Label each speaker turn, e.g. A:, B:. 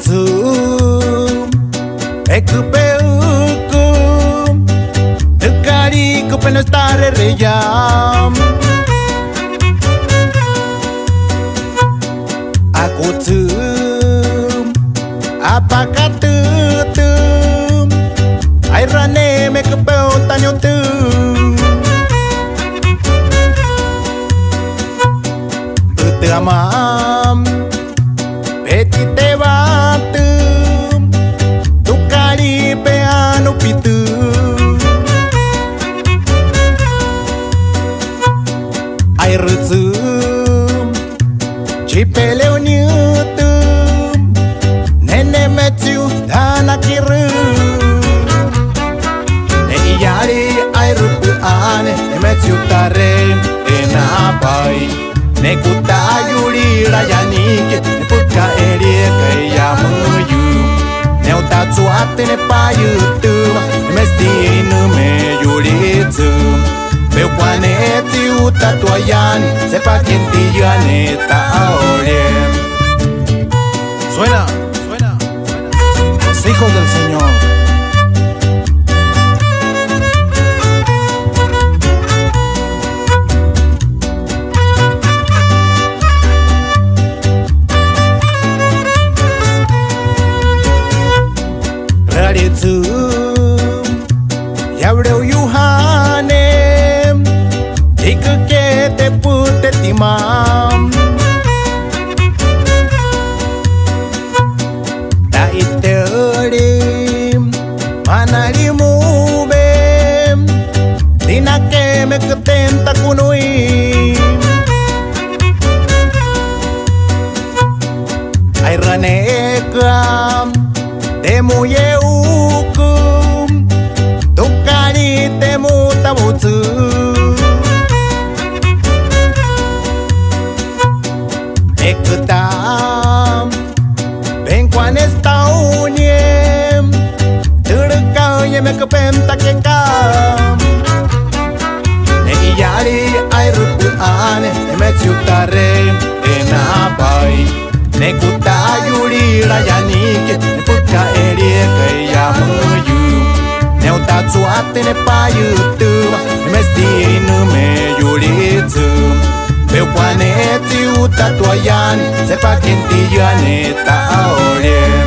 A: Zum Ecupeucum Tăcaricu pe stare reiam Acuțum Apacatâtâm Ai raneme că pe o taniotâm Îte amam Petite batâm Tu cari pe anu pitâm Ai râțâm Și pe leoniutâm Nene mețiu dana chirâm Ne iari ai râpă ane Ne mețiu tare enapai Ne cuta iulira ianike Ne puca erie că ia măiu Ne-au dat soate ne paiutâm Ne mestinu me iulițâm Meu planetiu tatuayani Sepa quien tiane taoliem Suena, suena, los hijos del Señor. Rarițâm, iau reu Iohanem Dică che te pute timam Da iterim, manarimubem Dina che me câtenta cu noi Ai ranecam Te muieucum Tu cari te muta muțâm E câtam Bencoane stau niem Târăcau e me că penta che cam Ne iari ai râpă ane Ne mețiu tare enapai Ne cuta iulira ianike Ne puca erie că ia măiu Ne-au dat soate ne paiutâm Ne mestinu me iulițâm Meu planetiu tatuayani Sepa quien tiane taoliem